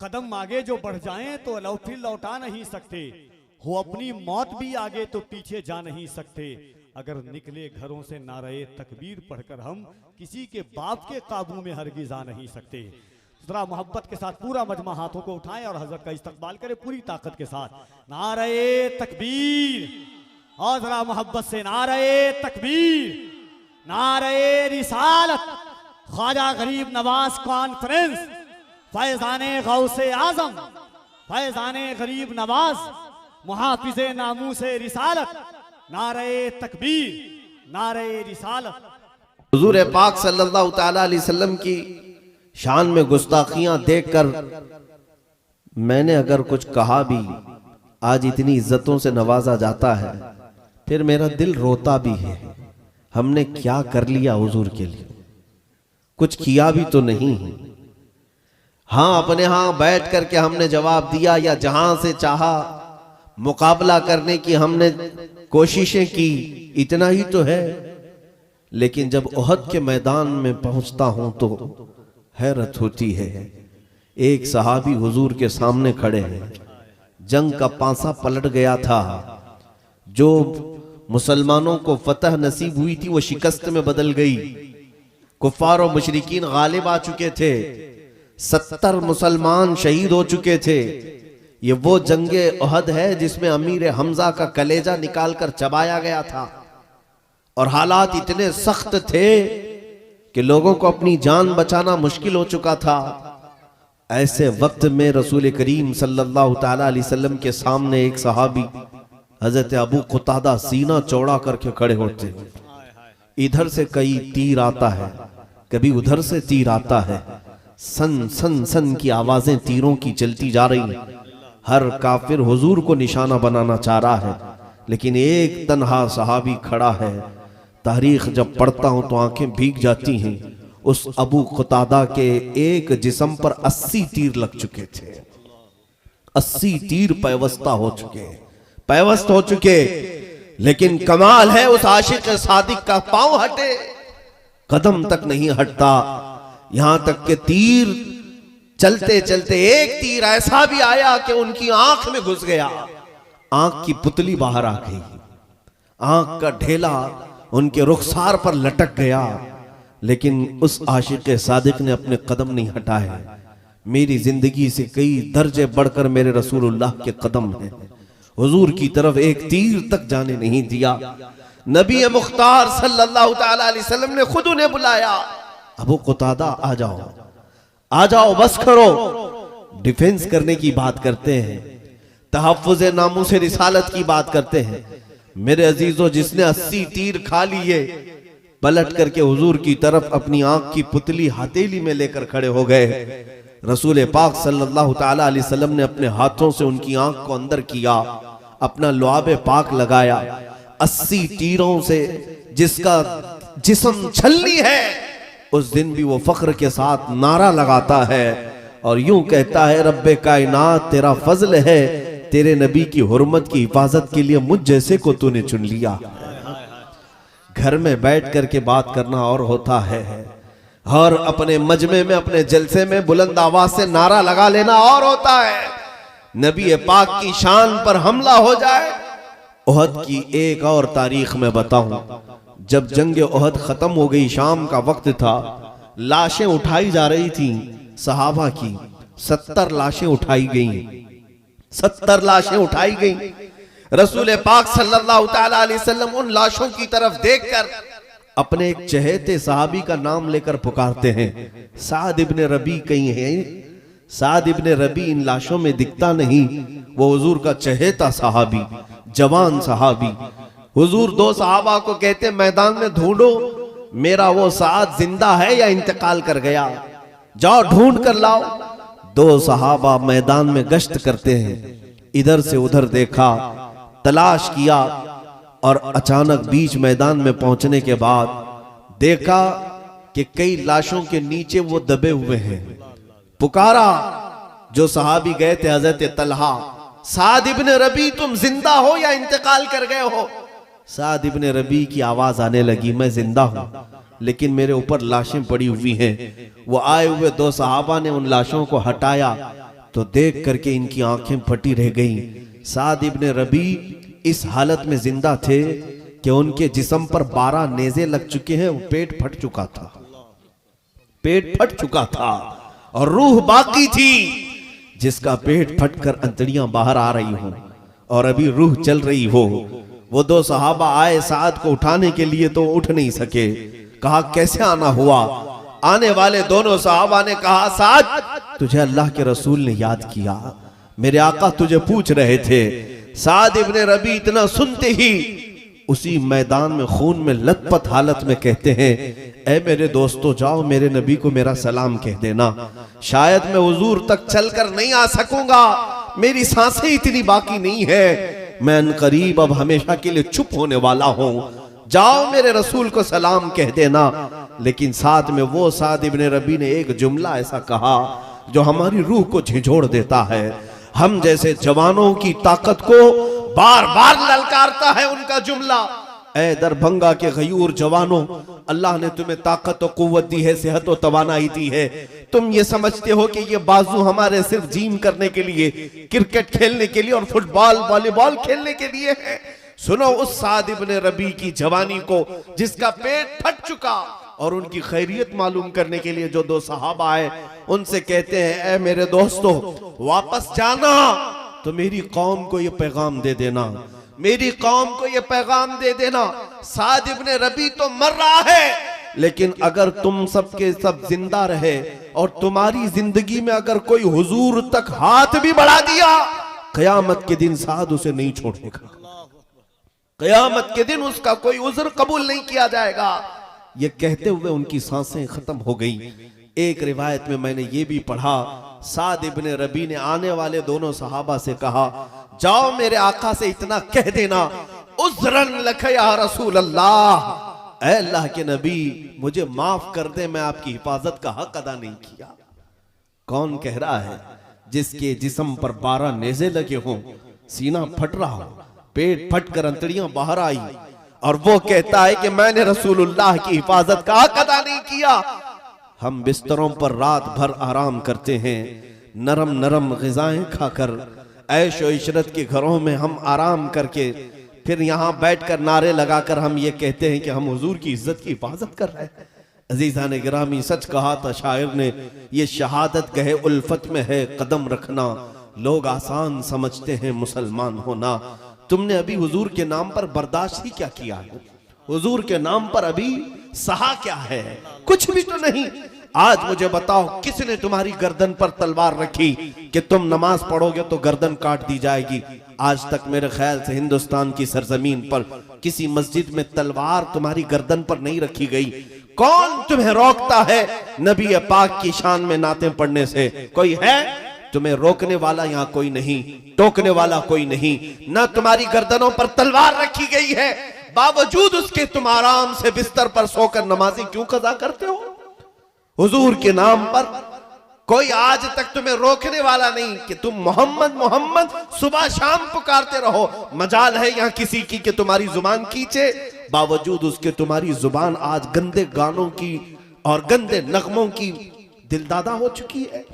कदम आगे जो बढ़ जाएं तो फिर लौटा नहीं सकते, हो अपनी मौत भी आगे तो पीछे जा नहीं सकते। अगर निकले घरों से नारे तकबीर पढ़कर हम किसी के बाप के काबू में हरगिज आ नहीं सकते। जरा मोहब्बत के साथ पूरा मजमा हाथों को उठाएं और हजरत का इस्तकबाल करें पूरी ताकत के साथ। नारे तकबीर, और जरा मोहब्बत से नारे तकबीर, नारे रिसालत, ख्वाजा गरीब नवाज कॉन्फ्रेंस, फैजाने गौसे आजम, फैजाने गरीब नवाज, मुहाफिजे नामूसे रिसालत, नारे तकबीर, नारे रिसालत। हुजूर पाक सल्लल्लाहु ताला अलैहि वसल्लम की शान में गुस्ताखियां देखकर मैंने अगर कुछ कहा भी, आज इतनी इज्जतों से नवाजा जाता है, फिर मेरा दिल रोता भी है। हमने क्या कर लिया हुजूर के लिए? कुछ किया भी तो नहीं। हाँ, अपने यहाँ बैठ करके हमने जवाब दिया या जहां से चाहा मुकाबला करने की हमने कोशिशें की, इतना ही तो है। लेकिन जब ओहद के मैदान में पहुंचता हूं तो हैरत होती है। एक सहाबी हुजूर के सामने खड़े हैं, जंग का पांसा पलट गया था, जो मुसलमानों को फतह नसीब हुई थी वो शिकस्त में बदल गई। कुफ्फार और मुशरिकीन गालिब आ चुके थे, 70 मुसलमान शहीद हो चुके थे। ये वो जंगे ओहद है जिसमें अमीर हमजा का कलेजा निकालकर चबाया गया था, और हालात इतने सख्त थे कि लोगों को अपनी जान बचाना मुश्किल हो चुका था। ऐसे वक्त में रसूल करीम सल्लल्लाहु ताला अलैहि वसल्लम के सामने एक सहाबी हजरत अबू कुतादा सीना चौड़ा करके खड़े होते हैं। इधर से कई तीर आता है, कभी उधर से तीर आता है, सन सन सन की आवाजें तीरों की चलती जा रही। हर काफिर हुजूर को निशाना बनाना चाह रहा है, लेकिन एक तन्हा सहाबी खड़ा है। तारीख जब पढ़ता हूं तो आंखें भीग जाती हैं। उस अबू कुतादा के एक जिस्म पर 80 तीर लग चुके थे। 80 तीर पैवस्ता हो चुके, पैवस्त हो चुके। लेकिन कमाल है उस आशिक सादिक का, पांव हटे कदम तक नहीं हटता। यहां तक के तीर चलते चलते एक तीर ऐसा भी आया कि उनकी आंख में घुस गया। आंख की पुतली बाहर आ गई, आंख का ढेला उनके रुखसार पर लटक गया। लेकिन उस आशिक सादिक ने अपने कदम नहीं हटाए। मेरी जिंदगी से कई दर्जे बढ़कर मेरे रसूलुल्लाह के कदम हैं। हुजूर की तरफ एक तीर तक जाने नहीं दिया। नबी मुख्तार सल्लल्लाहु ताला अलैहि वसल्लम ने खुद उन्हें बुलाया, अबू कुतादा आ जाओ, आ जाओ, बस करो। डिफेंस करने की बात करते हैं, तहफ्फुज़ नामूस रिसालत की बात करते हैं। मेरे अजीजों, जिसने 80 तीर खा लिए, पलट करके हुजूर की तरफ अपनी आंख की पुतली हथेली में लेकर खड़े हो गए। रसूल पाक सल्लल्लाहु ताला अलैहि वसल्लम ने अपने हाथों से उनकी आंख को अंदर किया, अपना लुआबे पाक लगाया। 80 तीरों से जिसका जिस्म छलनी है, उस दिन भी वो फख्र के साथ नारा लगाता है और यूं कहता है, रब्बे कायनात तेरा फजल है, तेरे नबी की हुर्मत की हिफाजत के लिए मुझ जैसे को तूने चुन लिया। घर में बैठ करके बात करना और होता है, और अपने मजमे में, अपने जलसे में बुलंद आवाज से नारा लगा लेना और होता है। नबी पाक की शान पर हमला हो जाए। ओहद की एक और तारीख में बताऊं, जब जंग ओहद खत्म हो गई, शाम का वक्त था, लाशें उठाई जा रही थी सहाबा की। 70 लाशें उठाई गई, 70 लाशें उठाई गई। रसूल पाक सल्लल्लाहु ताला अलैहि वसल्लम उन लाशों की तरफ देखकर अपने एक चहेते सहाबी का नाम लेकर पुकारते हैं, साद इब्ने रबी कहीं है? साद इब्ने रबी इन लाशों में दिखता नहीं। वो हुजूर का चहेता सहाबी, जवान सहाबी। हुजूर 2 सहाबा को कहते, मैदान में ढूंढो, मेरा वो साद जिंदा है या इंतकाल कर गया, जाओ ढूंढ कर लाओ। 2 सहाबा मैदान में गश्त करते हैं, इधर से उधर देखा, तलाश किया, और अचानक बीच मैदान में पहुंचने के बाद देखा कि कई लाशों के नीचे वो दबे हुए हैं। पुकारा, जो सहाबी गए थे हजरत तलहा, साद इब्ने रबी तुम जिंदा हो या इंतकाल कर गए हो? साद इब्ने रबी की आवाज आने लगी, मैं जिंदा हूं, लेकिन मेरे ऊपर लाशें पड़ी हुई हैं। वो आए हुए 2 सहाबा ने उन लाशों को हटाया, तो देख करके इनकी आंखें फटी रह गईं। साद इब्ने रबी इस हालत में जिंदा थे कि उनके जिस्म पर 12 नेज़े लग चुके हैं, पेट फट चुका था, पेट फट चुका था और रूह बाकी थी, जिसका पेट फटकर अंतड़ियां बाहर आ रही हो और अभी रूह चल रही हो। वो 2 सहाबा आए साद को उठाने के लिए तो उठ नहीं सके। कहा कैसे आना हुआ? आने वाले दोनों सहाबा ने कहा साद तुझे अल्लाह के रसूल ने याद किया, मेरे आका तुझे पूछ रहे थे। साद इब्ने रबी इतना सुनते ही उसी मैदान में खून में लथपथ हालत में कहते हैं, ऐ मेरे दोस्तों जाओ मेरे नबी को मेरा सलाम कह देना, शायद मैं हुजूर तक चलकर नहीं आ सकूंगा, मेरी सांसें इतनी बाकी नहीं है, मैं अनकरीब अब हमेशा के लिए चुप होने वाला हूं, जाओ मेरे रसूल को सलाम कह देना। लेकिन साथ में वो साद इब्ने रबी ने एक जुमला ऐसा कहा जो हमारी रूह को झिझोड़ देता है। हम जैसे जवानों की ताकत को बार बार ललकारता है उनका जुमला, ऐ दरभंगा के गयूर जवानों, अल्लाह ने तुम्हें ताकत और कुव्वत दी है, सेहत और तवानाई दी है, तुम ये समझते हो कि ये बाजू हमारे सिर्फ जिम करने के लिए, क्रिकेट खेलने के लिए और फुटबॉल वॉलीबॉल खेलने के लिए है। सुनो उस साद इब्ने रबी की जवानी को जिसका पेट फट चुका, और उनकी खैरियत मालूम करने के लिए जो 2 सहाबा आए उनसे कहते हैं, ऐ मेरे दोस्तों वापस जाना तो मेरी कौम को ये पैगाम दे देना, मेरी कौम को ये पैगाम दे देना, साद इब्ने रबी तो मर रहा है, लेकिन अगर तुम सबके सब जिंदा रहे और तुम्हारी जिंदगी में अगर कोई हुजूर तक हाथ भी बढ़ा दिया, कयामत के दिन साद उसे नहीं छोड़ेगा, कयामत के दिन उसका कोई उज़्र कबूल नहीं किया जाएगा। ये कहते हुए उनकी सांसें खत्म हो गई। एक रिवायत में मैंने ये भी पढ़ा, साद इब्ने रबी ने आने वाले दोनों सहाबा से कहा, जाओ मेरे आका से इतना कह देना, उज़्रन लक या रसूल अल्लाह, ऐ अल्लाह के नबी मुझे माफ कर दे, मैं आपकी हिफाजत का हक अदा नहीं किया। कौन कह रहा है? जिसके जिस्म पर 12 नेज़े लगे हों, सीना फट रहा हो, पेट फटकर अंतड़ियां बाहर आई, और वो कहता है कि मैंने रसूलुल्लाह की हिफाजत का हक अदा नहीं किया। हम बिस्तरों पर रात भर आराम करते हैं, नरम नरम ग़िज़ाएं खाकर, ऐश और इशरत के घरों में हम आराम करके फिर यहाँ बैठकर नारे लगाकर हम ये कहते हैं कि हम हुजूर की इज्जत की हिफाजत कर रहे हैं। अजीज़ान गिरामी, सच कहा था शायर ने, ये शहादत गहे उल्फत में है कदम रखना, लोग आसान समझते हैं मुसलमान होना। तुमने अभी हुजूर के नाम पर बर्दाश्त ही क्या किया है? हुजूर के नाम पर अभी सहा क्या है? कुछ भी तो नहीं। आज मुझे बताओ किसने तुम्हारी गर्दन पर तलवार रखी कि तुम नमाज पढ़ोगे तो गर्दन काट दी जाएगी? आज तक मेरे ख्याल से हिंदुस्तान की सरजमीन पर किसी मस्जिद में तलवार तुम्हारी गर्दन पर नहीं रखी गई। कौन तुम्हें रोकता है नबी पाक की शान में नाते पढ़ने से? कोई है? तुम्हें रोकने वाला यहाँ कोई नहीं, टोकने वाला कोई नहीं, ना तुम्हारी गर्दनों पर तलवार रखी गई है, बावजूद उसके तुम आराम से बिस्तर पर सोकर नमाज़ें क्यों कज़ा करते हो? हुजूर के नाम पर कोई आज तक तुम्हें रोकने वाला नहीं कि तुम मोहम्मद मोहम्मद सुबह शाम पुकारते रहो। मजाल है यहाँ किसी की कि तुम्हारी जुबान खींचे, बावजूद उसके तुम्हारी जुबान आज गंदे गानों की और गंदे नगमों की दिलदादा हो चुकी है,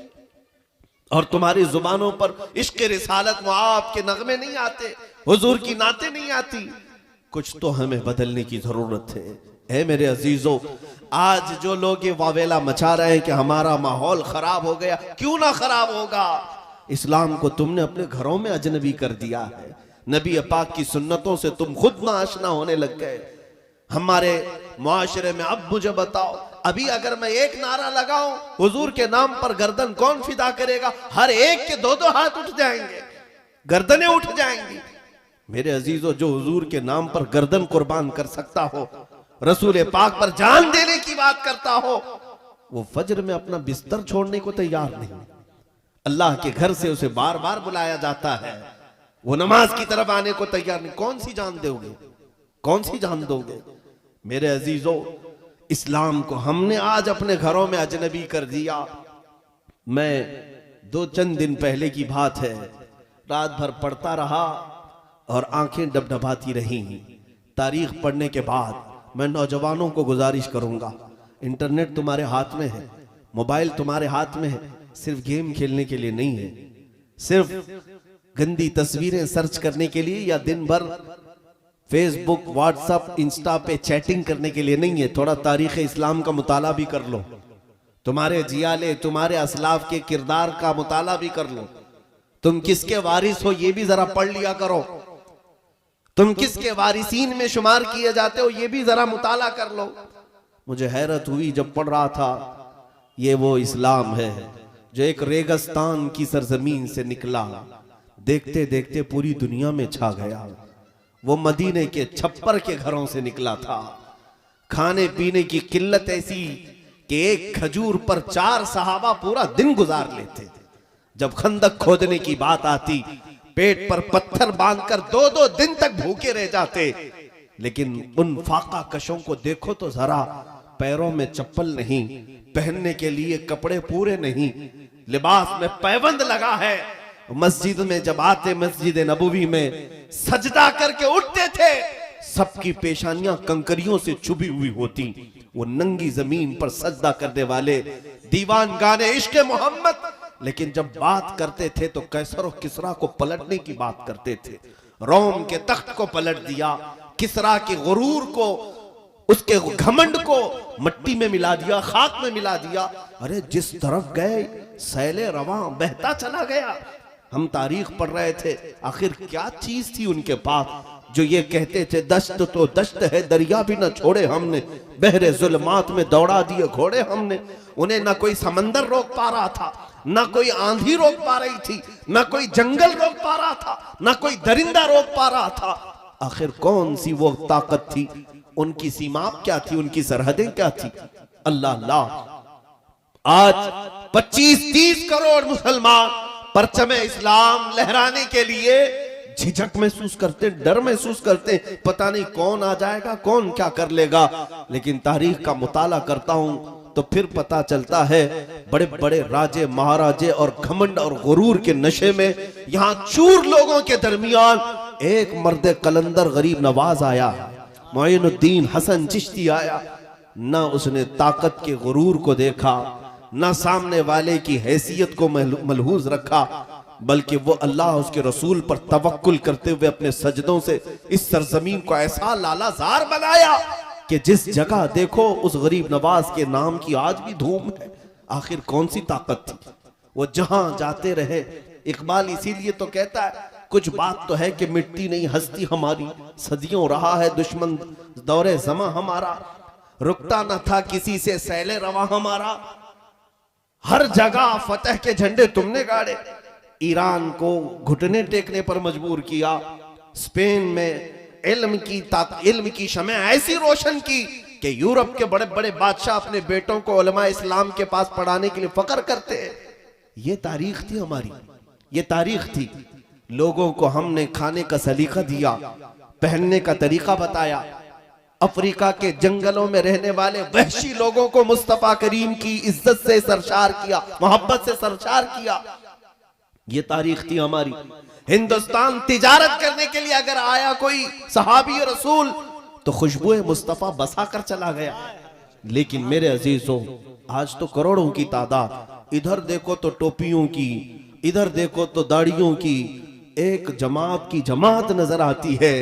और तुम्हारी जुबानों पर इश्क रिसालत मुआब के नगमे नहीं आते, हुजूर की नाते नहीं आती। कुछ तो हमें बदलने की जरूरत है। ऐ मेरे अजीजों, आज जो लोग ये वावेला मचा रहे हैं कि हमारा माहौल खराब हो गया, क्यों ना खराब होगा? इस्लाम को तुमने अपने घरों में अजनबी कर दिया है, नबी पाक की सुन्नतों से तुम खुद ना आशना होने लग गए। हमारे मुआशरे में अब मुझे बताओ, अभी अगर मैं एक नारा लगाऊं हुजूर के नाम पर, गर्दन कौन फिदा करेगा? हर एक के 2-2 हाथ उठ जाएंगे, गर्दनें उठ जाएंगी। मेरे अजीजों, जो हुजूर के नाम पर गर्दन कुर्बान कर सकता हो, रसूल पाक पर जान देने की बात करता हो, वो फजर में अपना बिस्तर छोड़ने को तैयार नहीं। अल्लाह के घर से उसे बार बार बुलाया जाता है, वो नमाज की तरफ आने को तैयार नहीं। कौन सी जान दोगे? कौन सी जान दोगे? मेरे अजीजों, इस्लाम को हमने आज अपने घरों में अजनबी कर दिया। मैं 2 दिन पहले की बात है, रात भर पढ़ता रहा और आंखें डबडबाती रही। तारीख पढ़ने के बाद मैं नौजवानों को गुजारिश करूंगा, इंटरनेट तुम्हारे हाथ में है, मोबाइल तुम्हारे हाथ में है, सिर्फ गेम खेलने के लिए नहीं है, सिर्फ गंदी तस्वीरें सर्च करने के लिए या दिन भर फेसबुक, व्हाट्सएप, इंस्टा पे चैटिंग करने के लिए नहीं है। थोड़ा तारीख इस्लाम का मुताला भी कर लो, तुम्हारे जियाले, तुम्हारे असलाफ के किरदार का मुताला भी कर लो। तुम किसके वारिस हो ये भी जरा पढ़ लिया करो, तुम किसके वारिसीन में शुमार किए जाते हो ये भी जरा मुताला कर लो। मुझे हैरत हुई जब पढ़ रहा था, ये वो इस्लाम है जो एक रेगिस्तान की सरजमीन से निकला, देखते देखते पूरी दुनिया में छा गया। वो मदीने के छप्पर के घरों से निकला था। खाने पीने की किल्लत ऐसी कि एक खजूर पर 4 सहाबा पूरा दिन गुजार लेते। जब खंदक खोदने की बात आती, पेट पर पत्थर बांधकर 2-2 दिन तक भूखे रह जाते। लेकिन उन फाका कशों को देखो तो जरा, पैरों में चप्पल नहीं, पहनने के लिए कपड़े पूरे नहीं, लिबास में पैबंद लगा है। मस्जिद में जब आते, मस्जिद नबवी में सजदा करके उठते थे, सबकी पेशानियां कंकरियों से छुपी हुई होती। वो नंगी जमीन पर सजदा करने वाले दीवान गाने इश्क मोहम्मद, लेकिन जब बात करते थे तो कैसर और किसरा को पलटने की बात करते थे। रोम के तख्त को पलट दिया, किसरा के गुरूर को, उसके घमंड को मट्टी में मिला दिया, खाक में मिला दिया। अरे जिस तरफ गए सैले रवां बहता चला गया। हम तारीख पढ़ रहे थे, आखिर क्या चीज थी उनके पास जो ये कहते थे दश्त तो दश्त है, दरिया भी न छोड़े हमने, बहरे जुल्मात में दौड़ा दिए घोड़े हमने। उन्हें ना कोई समंदर रोक पा रहा था, ना कोई आंधी रोक पा रही थी, ना कोई जंगल रोक पा रहा था, ना कोई दरिंदा रोक पा रहा था। आखिर कौन सी वो ताकत थी, उनकी सीमा क्या थी, उनकी सरहदें क्या थी? अल्लाह अल्लाह। आज 25-30 करोड़ मुसलमान परचम इस्लाम लहराने के लिए झिझक महसूस करते, डर महसूस करते, पता नहीं कौन आ जाएगा, कौन क्या कर लेगा। लेकिन तारीख का मुताला करता हूं तो फिर पता चलता है बड़े बड़े राजे महाराजे और घमंड और गुरूर के नशे में यहां चूर लोगों के दरमियान एक मर्द कलंदर गरीब नवाज आया, मोइनुद्दीन हसन चिश्ती आया। न उसने ताकत के गुरूर को देखा, न सामने वाले की हैसियत को मलहूज रखा, बल्कि वो अल्लाह उसके रसूल पर तवक्कुल करते हुए अपने सजदों से इस सरजमीन को ऐसा लालाजार बनाया कि जिस जगह देखो उस गरीब नवाज के नाम की आज भी धूम है। आखिर कौन सी ताकत थी? वो जहां जाते रहे। इकबाल इसीलिए तो कहता है, कुछ बात तो है कि मिटती नहीं हस्ती हमारी, सदियों रहा है दुश्मन दौरे जमा हमारा, रुकता न था किसी से सैले रवा हमारा, हर जगह फतह के झंडे तुमने गाड़े, ईरान को घुटने टेकने पर मजबूर किया, स्पेन में इल्म की शमे ऐसी रोशन की कि यूरोप के बड़े बड़े बादशाह अपने बेटों को उलमा इस्लाम के पास पढ़ाने के लिए फक्र करते हैं। ये तारीख थी हमारी, ये तारीख थी। लोगों को हमने खाने का सलीका दिया, पहनने का तरीका बताया। अफ्रीका के जंगलों में रहने वाले वहशी लोगों को मुस्तफा करीम की इज्जत से सरशार किया, मोहब्बत से सरशार किया। ये तारीख थी हमारी। हिंदुस्तान तिजारत करने के लिए अगर आया कोई सहाबी और रसूल तो खुशबू मुस्तफा बसा कर चला गया। लेकिन मेरे अजीजों, आज तो करोड़ों की तादाद, इधर देखो तो टोपियों की, इधर देखो तो दाढ़ियों की एक जमात की जमात नजर आती है।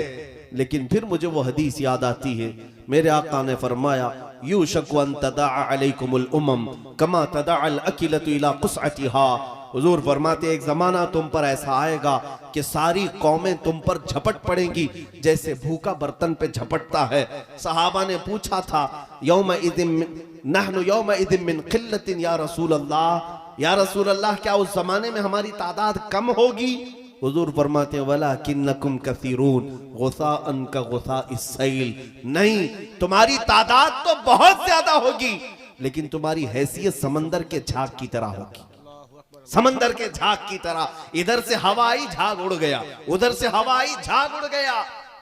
लेकिन फिर मुझे वो हदीस याद आती है, मेरे आका ने फरमाया, यूशकु अन तदाअ अलैकुमुल उमम कमा तदाअल अकिलतु इला कुसअतिहा। हुजूर फरमाते एक जमाना तुम पर ऐसा आएगा कि सारी कौमें तुम पर झपट पड़ेंगी जैसे भूखा बर्तन पे झपटता है। सहाबा ने पूछा था, यौम इदिन नहनु यौम इदिन मिन किल्लतिन या रसूल अल्लाह, या रसूल अल्लाह क्या उस जमाने में हमारी तादाद कम होगी? हुजूर फरमाते वलाकिन्नकुम कसीरून गुसाअन का गुसाइस सैल, नहीं तुम्हारी तादाद तो बहुत ज्यादा होगी लेकिन तुम्हारी हैसियत समंदर के झाग की तरह होगी, समंदर के झाग की तरह। इधर से हवाई झाग उड़ गया, उधर से हवाई झाग उड़ गया।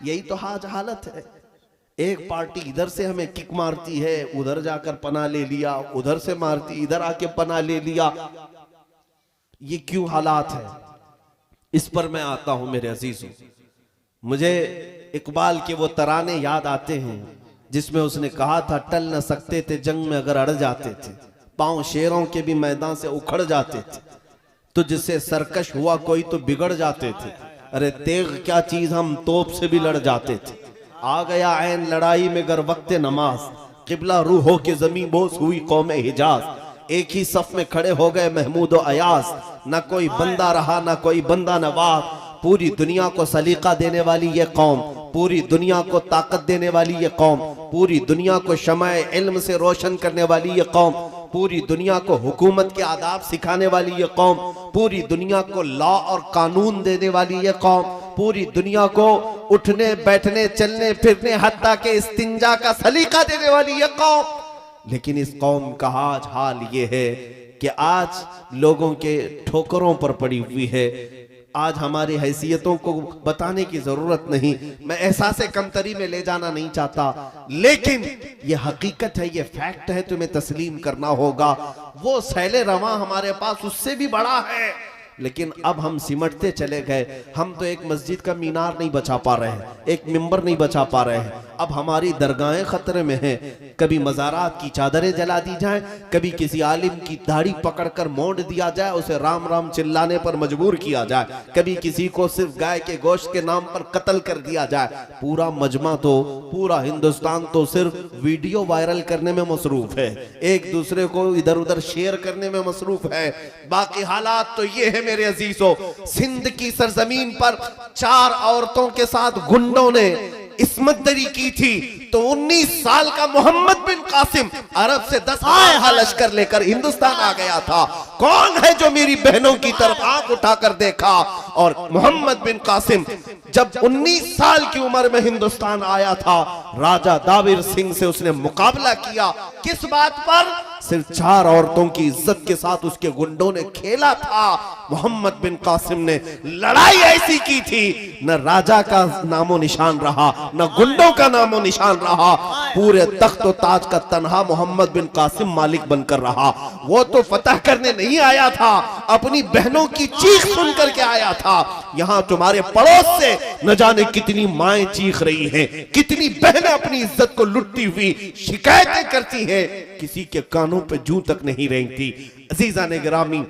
यही तो आज हालत है। एक पार्टी इधर से हमें किक मारती है, उधर जाकर पना ले लिया, उधर से मारती इधर आके पना ले लिया। ये क्यों हालात है? इस पर मैं आता हूं मेरे अजीजों। मुझे इकबाल के वो तराने याद आते हैं जिसमें उसने कहा था, टल न सकते थे जंग में अगर अड़ जाते थे, पांव शेरों के भी मैदान से उखड़ जाते थे, तुझसे सरकश हुआ कोई तो बिगड़ जाते थे। अरे तेग क्या चीज, हम तोप से भी लड़ जाते थे। आ गया ऐन लड़ाई में गर वक्त नमाज, किबला रूह हो के जमीन बोस हुई कौम हिजाज। एक ही सफ में खड़े हो गए महमूद और अयास, न कोई बंदा रहा न कोई बंदा नवाज। पूरी दुनिया को सलीका देने वाली ये कौम, पूरी दुनिया को ताकत देने वाली ये कौम, पूरी दुनिया को शमाए इल्म से रोशन करने वाली ये कौम, पूरी दुनिया को हुकूमत के आदाब सिखाने वाली ये कौम, पूरी दुनिया को लॉ और कानून देने वाली ये कौम, पूरी दुनिया को उठने बैठने चलने फिरने हत्ता के इस्तिंजा का सलीका देने वाली ये कौम। लेकिन इस कौम का आज हाल ये है कि आज लोगों के ठोकरों पर पड़ी हुई है। आज हमारी हैसियतों को बताने की जरूरत नहीं, मैं एहसासे कमतरी में ले जाना नहीं चाहता, लेकिन ये हकीकत है, ये फैक्ट है, तुम्हें तस्लीम करना होगा। वो सैले रवा हमारे पास उससे भी बड़ा है, लेकिन अब हम सिमटते चले गए। हम तो एक मस्जिद का मीनार नहीं बचा पा रहे हैं, एक मिंबर नहीं बचा पा रहे हैं। अब हमारी दरगाहें खतरे में हैं। कभी मज़ारात की चादरें जला दी जाएं, कभी किसी आलिम की दाढ़ी पकड़कर मोड़ दिया जाए, उसे राम राम चिल्लाने पर मजबूर किया जाए, कभी किसी को सिर्फ गाय के गोश्त के नाम पर कत्ल कर दिया जाए। पूरा मजमा तो, पूरा हिंदुस्तान तो सिर्फ वीडियो वायरल करने में मसरूफ है, एक दूसरे को इधर उधर शेयर करने में मसरूफ है। बाकी हालात तो ये है मेरे अजीजों, सिंध की सरजमीन पर 4 औरतों के साथ गुंडों ने इस्मत दरी की थी, तो 19 साल का मोहम्मद बिन कासिम अरब से 10,000 का लश्कर लेकर हिंदुस्तान आ गया था। कौन है जो मेरी बहनों की तरफ आंख उठाकर देखा? और मोहम्मद बिन कासिम जब 19 साल की उम्र में हिंदुस्तान आया था, राजा दाबिर सिंह से उसने मुकाबला किया। किस बात पर? सिर्फ 4 औरतों की इज्जत के साथ उसके गुंडों ने खेला था। मोहम्मद बिन कासिम ने लड़ाई ऐसी की थी, न राजा का नामो निशान रहा, न गुंडों का नामो निशान रहा। पूरे तख्त और ताज का तन्हा मोहम्मद बिन कासिम मालिक बनकर रहा। वो तो फतह करने नहीं आया था, अपनी बहनों की चीख सुन करके आया था। यहाँ तुम्हारे पड़ोस से न जाने कितनी माएं चीख रही हैं, कितनी बहनें अपनी इज्जत को लुटती हुई शिकायतें करती हैं, किसी के कानों पे जूं तक नहीं रेंगती। अजीजा ने गिरामी,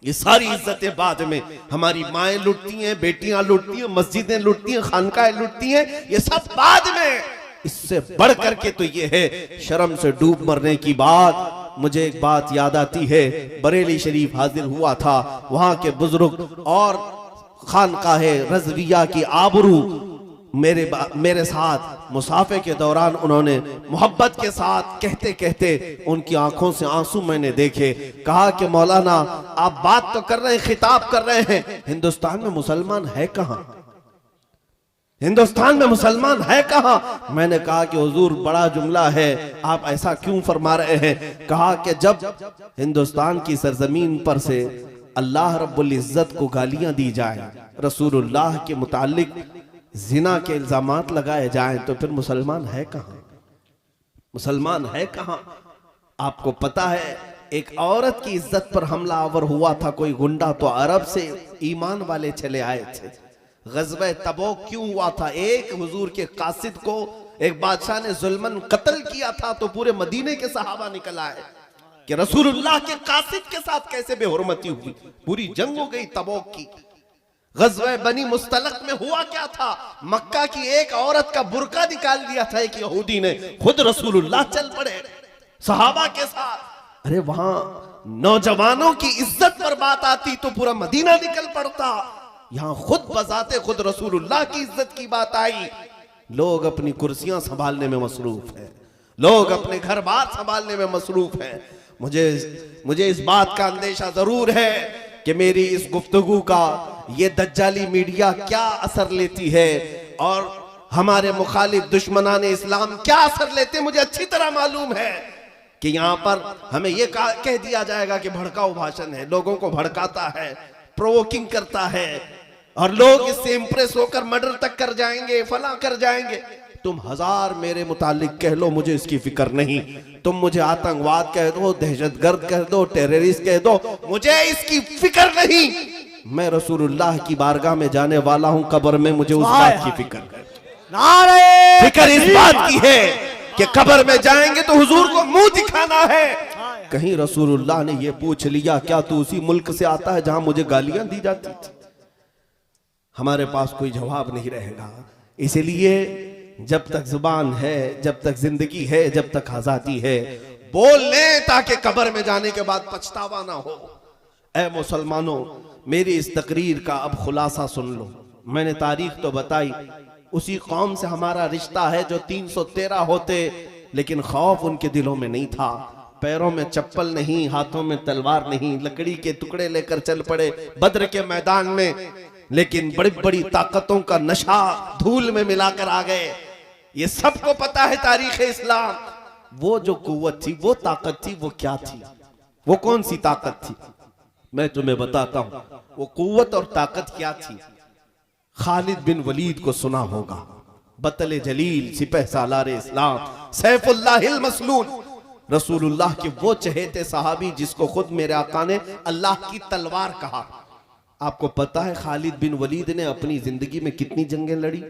ये सारी इज्जतें बाद में हमारी माएं लुटती हैं, बेटियां लुटती हैं, मस्जिदें लुटती हैं, खानकाएं लुटती हैं, ये सब बाद में। इससे बढ़ करके तो ये है, शर्म से डूब मरने की बात। मुझे एक बात याद आती है, बरेली शरीफ हाजिर हुआ था, वहां के बुजुर्ग और खानकाहे रज़विया की आबरू मेरे साथ मुसाफे के दौरान उन्होंने मोहब्बत के साथ कहते कहते उनकी आंखों से आंसू मैंने देखे। कहा कि मौलाना आप बात तो कर रहे हैं, खिताब कर रहे हैं, हिंदुस्तान में मुसलमान है कहां? हिंदुस्तान में मुसलमान है कहां? मैंने कहा कि हुजूर बड़ा जुमला है, आप ऐसा क्यों फरमा रहे हैं? कहा कि जब हिंदुस्तान की सरजमीन पर से अल्लाह रब्बुल इज्जत को गालियां दी जाए, रसूलुल्लाह के मुतालिक जिना के इल्जामात लगाए जाएं, तो फिर मुसलमान है कहां? मुसलमान है कहां? आपको पता है, एक औरत की इज्जत पर हमला आवर हुआ था कोई गुंडा, तो अरब से ईमान वाले चले आए थे। गज़वे तबूक क्यों हुआ था? एक हुजूर के कासिद को एक बादशाह ने जुल्मन कत्ल किया था, तो पूरे मदीने के सहाबा निकल आए कि रसूलुल्लाह के कासिद के साथ कैसे बेहुरमती हुई। पूरी जंग हो गई तबूक की। गज़वे बनी मुस्तलक में हुआ क्या था? मक्का की एक औरत का बुर्का निकाल दिया था एक यहूदी ने, खुद रसूलुल्लाह चल पड़े सहाबा के साथ। अरे वहां नौजवानों की इज्जत पर बात आती तो पूरा मदीना निकल पड़ता, यहां खुद बजाते खुद रसूलुल्लाह की इज्जत की बात आई। लोग अपनी कुर्सियां संभालने में मसरूफ हैं, लोग अपने घर बार संभालने में मसरूफ हैं। मुझे इस बात का अंदेशा जरूर है कि मेरी इस गुफ्तगू का ये दज्जाली मीडिया क्या असर लेती है और हमारे मुखालिफ दुश्मनान इस्लाम क्या असर लेते हैं। मुझे अच्छी तरह मालूम है कि यहाँ पर हमें ये कह दिया जाएगा कि भड़काऊ भाषण है, लोगों को भड़काता है, प्रोवोकिंग करता है, और लोग इससे इंप्रेस होकर मर्डर तक कर जाएंगे, फला कर जाएंगे। तुम 1000 मेरे मुतालिक कह लो, मुझे इसकी फिक्र नहीं। तुम मुझे आतंकवाद कह दो, दहशतगर्द कह दो, टेररिस्ट कह दो, मुझे इसकी फिक्र नहीं। मैं रसूलुल्लाह की बारगाह में जाने वाला हूं, कब्र में मुझे उस बात की फिक्र है। फिक्र इस बात की है कि कब्र में जाएंगे तो हुजूर को मुंह दिखाना है। कहीं रसूलुल्लाह ने ये पूछ लिया क्या तू उसी मुल्क से आता है जहां मुझे गालियां दी जाती थी? हमारे पास कोई जवाब नहीं रहेगा। इसलिए जब तक जुबान है, जब तक जिंदगी है, जब तक आजादी है, बोल ले ताकि कब्र में जाने के बाद पछतावा ना हो। ऐ मुसलमानों, मेरी इस तकरीर का अब खुलासा सुन लो। मैंने तारीख तो बताई, उसी कौम से हमारा रिश्ता है जो 313 होते, लेकिन खौफ उनके दिलों में नहीं था। पैरों में चप्पल नहीं, हाथों में तलवार नहीं, लकड़ी के टुकड़े लेकर चल पड़े बद्र के मैदान में, लेकिन बड़ी बड़ी ताकतों का नशा धूल में मिलाकर आ गए। ये सबको पता है तारीख इस्लाम। वो जो कुव्वत थी, वो ताकत थी, वो क्या थी? वो कौन सी ताकत थी? मैं तुम्हें बताता हूं वो कुव्वत और ताकत क्या थी। खालिद बिन वलीद को सुना होगा, बतले जलील, सिपह सालार इस्लाम, सैफुल्लाहिल मसलूल, रसूलुल्लाह के वो चहेते सहाबी जिसको खुद मेरे आका ने अल्लाह की तलवार कहा। आपको पता है खालिद बिन वलीद ने अपनी जिंदगी में कितनी जंगें लड़ी?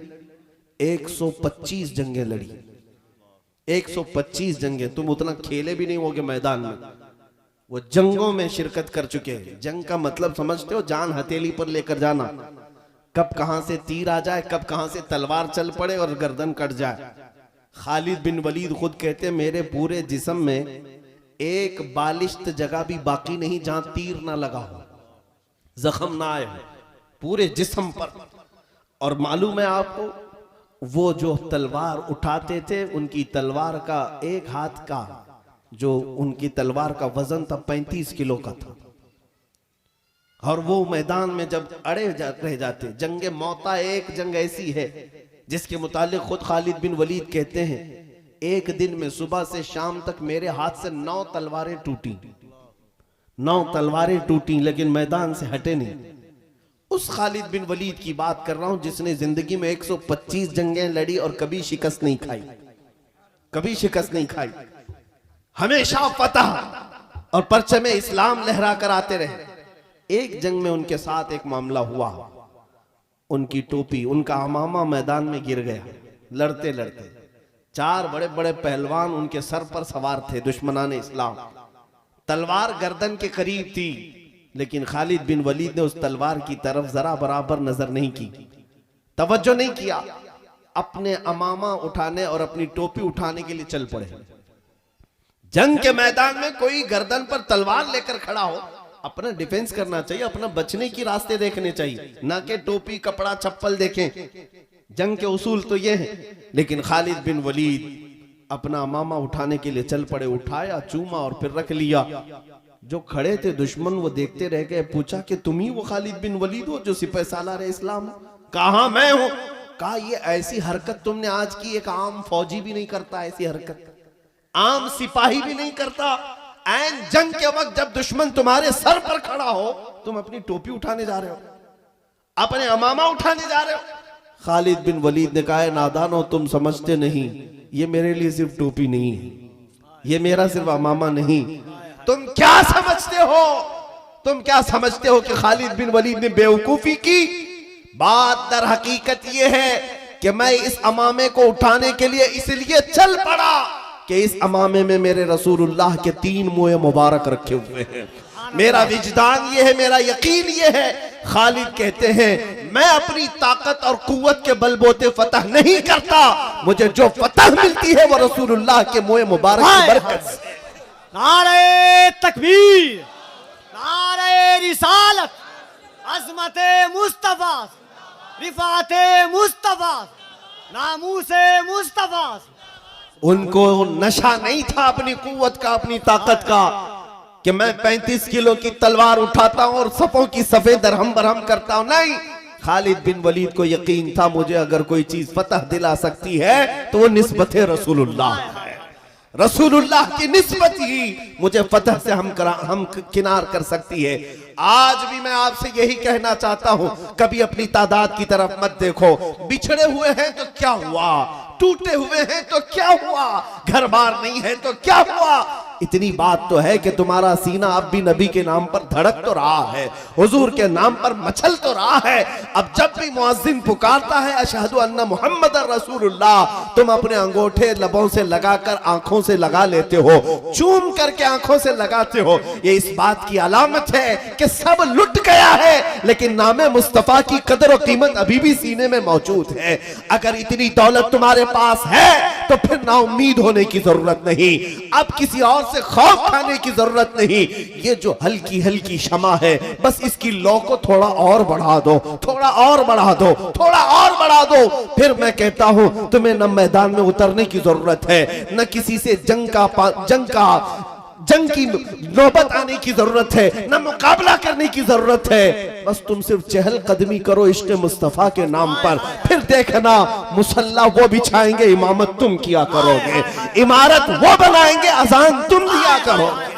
125 जंगें लड़ी। 125 जंगें। तुम उतना खेले भी नहीं होगे मैदान में, वो जंगों में शिरकत कर चुके हैं। जंग का मतलब समझते हो? जान हथेली पर लेकर जाना, कब कहां से तीर आ जाए, कब कहां से तलवार चल पड़े और गर्दन कट जाए। खालिद बिन वलीद खुद कहते हैं मेरे पूरे जिस्म में एक बालिश्त जगह भी बाकी नहीं जहां तीर ना लगा हो, जख्म ना आए हो पूरे जिस्म पर। और मालूम है आपको, वो जो तलवार उठाते थे, उनकी तलवार का एक हाथ का जो उनकी तलवार का वजन था 35 किलो का था। और वो मैदान में जब रह जाते, जंगे मौता एक जंग ऐसी है जिसके मुतालिक खुद खालिद बिन वलीद कहते हैं एक दिन में सुबह से शाम तक मेरे हाथ से 9 तलवारें टूटी, 9 तलवारें टूटी, लेकिन मैदान से हटे नहीं। उस खालिद बिन वलीद की बात कर रहा हूं जिसने जिंदगी में 125 जंगें लड़ी और कभी शिकस्त नहीं खाई, कभी शिकस्त नहीं खाई, हमेशा फतह और परचम इस्लाम लहरा कर आते रहे। एक जंग में उनके साथ एक मामला हुआ, उनकी टोपी, उनका अमामा मैदान में गिर गया। लड़ते लड़ते 4 बड़े बड़े पहलवान उनके सर पर सवार थे, दुश्मनाने इस्लाम। तलवार गर्दन के करीब थी, लेकिन खालिद बिन वलीद ने उस तलवार की तरफ जरा बराबर नजर नहीं की, तवज्जो नहीं किया। अपने अमामा उठाने और अपनी टोपी उठाने के लिए चल पड़े। जंग के मैदान में कोई गर्दन पर तलवार लेकर खड़ा हो, अपना डिफेंस करना चाहिए, अपना बचने की रास्ते देखने चाहिए, ना कि टोपी कपड़ा चप्पल देखें। जंग के उसूल तो ये हैं। लेकिन खालिद बिन वलीद अपना अमामा उठाने के लिए चल पड़े, उठाया, चूमा और फिर रख लिया। जो खड़े थे दुश्मन वो देखते रह गए। पूछा कि तुम ही वो खालिद बिन वलीद हो जो सिपह सालार इस्लाम? कहा मैं हूं। कहा ये ऐसी हरकत तुमने आज की, एक आम फौजी भी नहीं करता ऐसी हरकत, आम सिपाही भी नहीं करता। ऐन जंग के वक्त जब दुश्मन तुम्हारे सर पर खड़ा हो, तुम अपनी टोपी उठाने जा रहे हो, अपने अमामा उठाने जा रहे हो। खालिद बिन वलीद ने कहा नादानो, तुम समझते नहीं, ये मेरे लिए सिर्फ टोपी नहीं है, ये मेरा सिर्फ अमामा नहीं। तुम क्या समझते हो? तुम क्या समझते हो कि खालिद बिन वलीद ने बेवकूफी की? बात दर हकीकत यह है कि मैं इस अमामे को उठाने के लिए इसलिए चल पड़ा कि इस अमामे में मेरे रसूलुल्लाह के 3 मुँह मुबारक रखे हुए हैं। मेरा विजदान ये है, मेरा यकीन ये है। खालिद कहते हैं मैं अपनी ताकत और कुव्वत के बलबूते फतह नहीं करता, मुझे जो फतह मिलती है वो रसूलुल्लाह के मुँह मुबारक की बरकत से। नारे तकबीर, नारे रिसालत, अज़मते मुस्तफा, रिफाते मुस्तफा, नामूसे मुस्तफा। उनको नशा नहीं था अपनी कुव्वत का, अपनी ताकत का, कि मैं 35 किलो की तलवार उठाता हूं और सफों की सफे दरहम बरहम करता हूं। नहीं, खालिद बिन वलीद को यकीन था मुझे अगर कोई चीज फतह दिला सकती है तो वो निस्बत रसूलुल्लाह है। रसूलुल्लाह की निस्बत ही मुझे फतह से हम किनार कर सकती है। आज भी मैं आपसे यही कहना चाहता हूं, कभी अपनी तादाद की तरफ मत देखो। बिछड़े हुए हैं तो क्या हुआ, टूटे हुए हैं तो क्या हुआ, घर बार नहीं है तो क्या हुआ। इतनी बात तो है कि तुम्हारा सीना अब भी नबी के नाम पर धड़क तो रहा है, हुजूर के नाम पर मचल तो रहा है। अब जब भी मुअज्जिन पुकारता है अशहदु अन्ना मुहम्मद रसूलुल्लाह, तुम अपने अंगूठे लबों से लगाकर आंखों से लगा लेते हो, चूम करके आंखों से लगाते हो। ये इस बात की अलामत है कि सब लुट गया है, लेकिन नामे मुस्तफा की कदर और कीमत अभी भी सीने में मौजूद है। अगर इतनी दौलत तुम्हारे पास है तो फिर ना उम्मीद होने की जरूरत नहीं, अब किसी और से खौफ खाने की जरूरत नहीं। ये जो हल्की हल्की शमा है, बस इसकी लौ को थोड़ा और बढ़ा दो, थोड़ा और बढ़ा दो, थोड़ा और बढ़ा दो। फिर मैं कहता हूं तुम्हें न मैदान में उतरने की जरूरत है, न किसी से जंग की नौबत आने की जरूरत है, न मुकाबला करने की जरूरत है। बस तुम सिर्फ चहल कदमी करो इश्क़ मुस्तफा के नाम पर, फिर देखना मुसल्ला वो बिछाएंगे, इमामत तुम किया करोगे, इमारत वो बनाएंगे, अजान तुम दिया करोगे।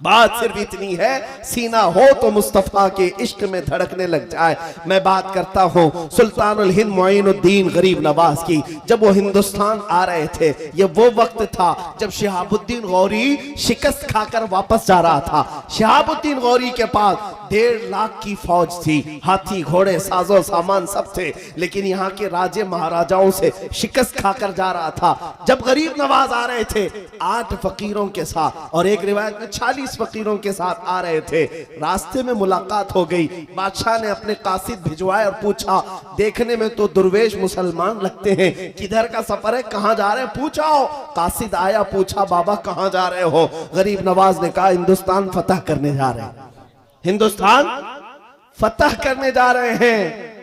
बात सिर्फ इतनी है, सीना हो तो मुस्तफा के इश्क में धड़कने लग जाए। मैं बात करता हूँ सुल्तानुल हिंद मोइनुद्दीन गरीब नवाज की। जब वो हिंदुस्तान आ रहे थे, ये वो वक्त था जब शहाबुद्दीन गौरी शिकस्त खाकर वापस जा रहा था। शहाबुद्दीन गौरी के पास 1.5 लाख की फौज थी, हाथी घोड़े साजो सामान सब थे, लेकिन यहाँ के राजे महाराजाओं से शिकस्त खाकर जा रहा था। जब गरीब नवाज आ रहे थे 8 फकीरों के साथ, और एक रिवायत में 40 फकीरों के साथ आ रहे थे। रास्ते में मुलाकात हो गई, बादशाह ने अपने कासिद भिजवाए और पूछा, देखने में तो दुर्वेश मुसलमान लगते हैं, किधर का सफर है, कहां जा रहे हैं, पूछो। कासिद आया, पूछा बाबा कहां जा रहे हो? गरीब नवाज ने कहा हिंदुस्तान फतह करने जा रहे हैं, हिंदुस्तान फतह करने जा रहे हैं।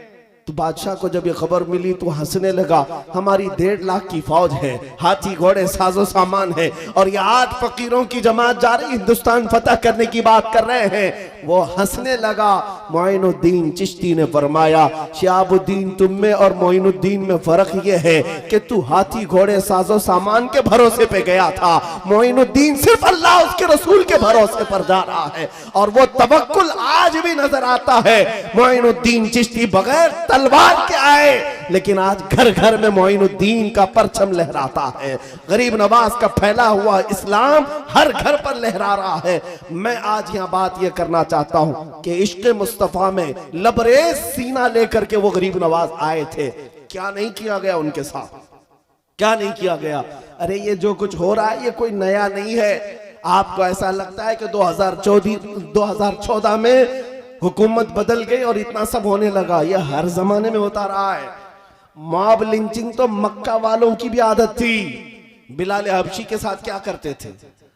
तो बादशाह को जब ये खबर मिली तो हंसने लगा, हमारी 1.5 लाख की फौज है, हाथी घोड़े साजो सामान है, और ये 8 फकीरों की जमात जा रही हिंदुस्तान फतह करने की बात कर रहे हैं। वो हंसने लगा। मोइनुद्दीन चिश्ती ने फरमाया, शिहाबुद्दीन तुम में और मोइनुद्दीन में फर्क ये है कि तू हाथी घोड़े साजो सामान के भरोसे पे गया था, मोइनुद्दीन सिर्फ अल्लाह उसके रसूल के भरोसे पर जा रहा है, और वो तवक्कुल आज भी नजर आता है। मोइनुद्दीन चिश्ती बगैर तलवार के आए, लेकिन आज घर घर में मोइनुद्दीन का परचम लहराता है। गरीब नवाज का फैला हुआ इस्लाम हर घर पर लहरा रहा है। मैं आज यहां बात यह करना चाहता हूं कि इश्क़ मुस्तफा में लबरेज सीना लेकर के वो गरीब नवाज आए थे। क्या नहीं किया गया उनके साथ, क्या नहीं किया गया? अरे ये जो कुछ हो रहा है ये कोई नया नहीं है। आपको ऐसा लगता है कि 2014 में हुकूमत बदल गई और इतना सब होने लगा? यह हर जमाने में होता रहा है। मॉब लिंचिंग तो मक्का वालों की भी आदत थी। बिलाल हबशी के साथ क्या करते थे,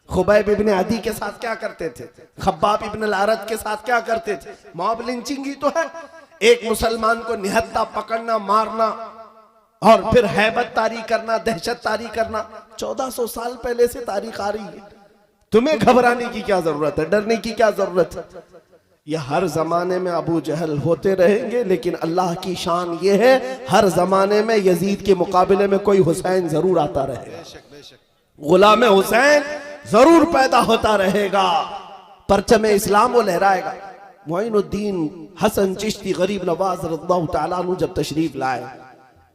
खुबैब इब्ने अदी के साथ क्या करते थे, खब्बाब इब्न अल-अरत के साथ क्या करते थे? मॉब लिंचिंग ही तो है। एक मुसलमान को निहत्था पकड़ना, मारना, और फिर हैबत तारी करना, दहशत तारी करना। 1400 साल पहले से तारीख आ रही है। तुम्हें घबराने की क्या जरूरत है, डरने की क्या जरूरत है? यह हर जमाने में अबू जहल होते रहेंगे, लेकिन अल्लाह की शान यह है हर जमाने में यजीद के मुकाबले में कोई हुसैन जरूर आता रहेगा, गुलाम हुसैन जरूर पैदा होता रहेगा, परचम इस्लाम वो लहराएगा। मोइनुद्दीन हसन चिश्ती गरीब नवाज रज़ियल्लाहु तआला अन्हु जब तशरीफ लाए,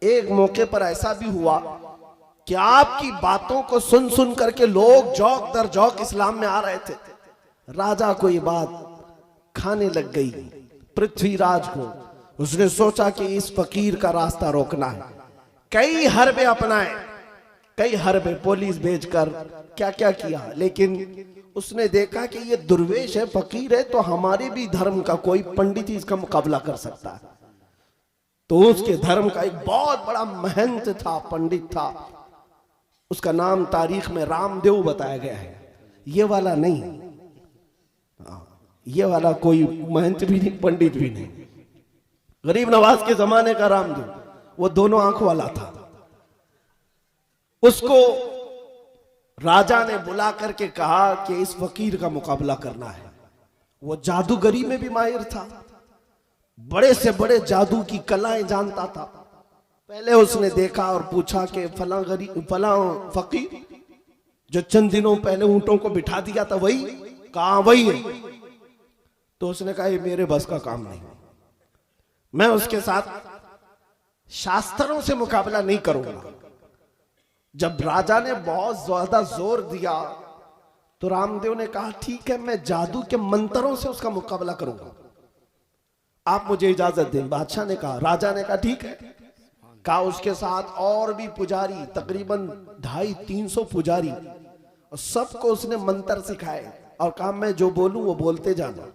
एक मौके पर ऐसा भी हुआ कि आपकी बातों को सुन सुन करके लोग जौक दर जौक इस्लाम में आ रहे थे। राजा को ये बात खाने लग गई, पृथ्वीराज को। उसने सोचा कि इस फकीर का रास्ता रोकना है। कई हरबे अपनाए, कई हरबे, पुलिस भेजकर क्या क्या किया, लेकिन उसने देखा कि ये दुर्वेश है, फकीर है, तो हमारे भी धर्म का कोई पंडित ही इसका मुकाबला कर सकता है। तो उसके धर्म का एक बहुत बड़ा महंत था, पंडित था, उसका नाम तारीख में रामदेव बताया गया है। ये वाला नहीं, ये वाला कोई महंत भी नहीं, पंडित भी नहीं, गरीब नवाज के जमाने का रामदेव, वो दोनों आंखों वाला था। उसको राजा ने बुला करके कहा कि इस फकीर का मुकाबला करना है। वो जादूगरी में भी माहिर था, बड़े से बड़े जादू की कलाएं जानता था। पहले उसने देखा और पूछा कि फलां फकीर जो चंद दिनों पहले ऊंटों को बिठा दिया था वही? कहा वही है। तो उसने कहा ये मेरे बस का काम नहीं, मैं उसके साथ शास्त्रों से मुकाबला नहीं करूंगा। जब राजा ने बहुत ज्यादा जोर दिया तो रामदेव ने कहा ठीक है, मैं जादू के मंत्रों से उसका मुकाबला करूंगा, आप मुझे इजाजत दें। बादशाह ने कहा, राजा ने कहा ठीक है। कहा उसके साथ और भी पुजारी, तकरीबन 250-300 पुजारी, और सबको उसने मंत्र सिखाए और कहा मैं जो बोलूं वो बोलते जाना,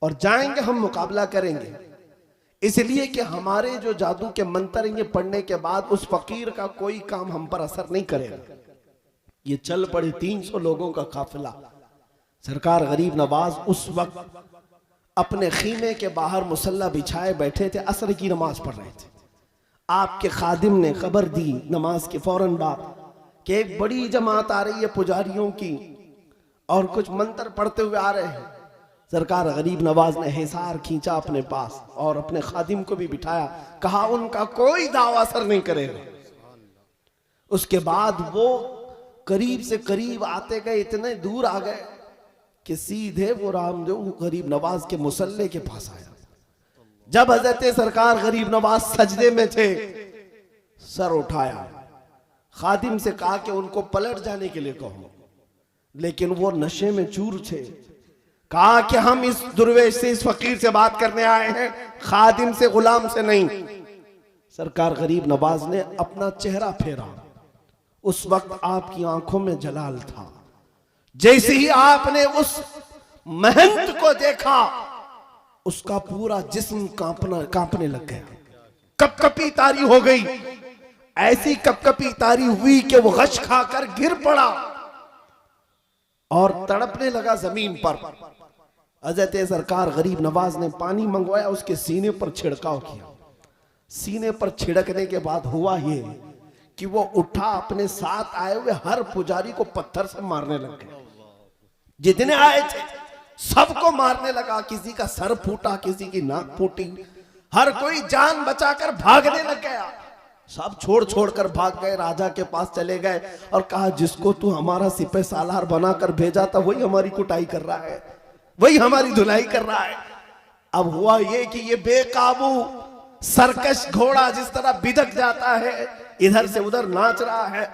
और जाएंगे हम मुकाबला करेंगे, इसलिए कि हमारे जो जादू के मंत्र ये पढ़ने के बाद उस फकीर का कोई काम हम पर असर नहीं करेगा। ये चल पड़े 300 लोगों का काफिला। सरकार गरीब नवाज उस वक्त अपने खीमे के बाहर मुसल्ला बिछाए बैठे थे, असर की नमाज पढ़ रहे थे। आपके खादिम ने खबर दी नमाज के फौरन बाद कि एक बड़ी जमात आ रही है पुजारियों की और कुछ मंत्र पढ़ते हुए आ रहे हैं। सरकार गरीब नवाज ने हिसार खींचा अपने पास और अपने खादिम को भी बिठाया, कहा उनका कोई दावा असर नहीं करेगा। उसके बाद वो करीब से करीब आते गए, इतने दूर आ गए कि सीधे वो रामदेव गरीब नवाज के मुसल्ले के पास आया। जब हजरत सरकार गरीब नवाज सजदे में थे, सर उठाया, खादिम से कहा कि उनको पलट जाने के लिए कहो, लेकिन वो नशे में चूर थे। कहा कि हम इस दुर्वेश से, इस फकीर से बात करने आए हैं, खादिम से, गुलाम से नहीं। सरकार गरीब नवाज ने अपना चेहरा फेरा। उस वक्त आपकी आंखों में जलाल था। जैसे ही आपने उस महंत को देखा, उसका पूरा जिस्म कांपने लग गया, कपकपी तारी हो गई। ऐसी कपकपी तारी हुई कि वो गश खाकर गिर पड़ा और तड़पने लगा जमीन पर। हज़रत सरकार गरीब नवाज ने पानी मंगवाया, उसके सीने पर छिड़काव किया। सीने पर छिड़कने के बाद हुआ ये कि वो उठा, अपने साथ आए हुए हर पुजारी को पत्थर से मारने लग गया। जितने आए थे सबको मारने लगा। किसी का सर फूटा, किसी की नाक फूटी, हर कोई जान बचाकर भागने लग गया। सब छोड़ छोड़ कर भाग गए, राजा के पास चले गए और कहा जिसको तू हमारा सिपह सालार बनाकर भेजा था वही हमारी कुटाई कर रहा है, वही हमारी धुलाई कर रहा है। अब हुआ ये कि ये बेकाबू सरकश घोड़ा जिस तरह बिदक जाता है, इधर से उधर नाच रहा है।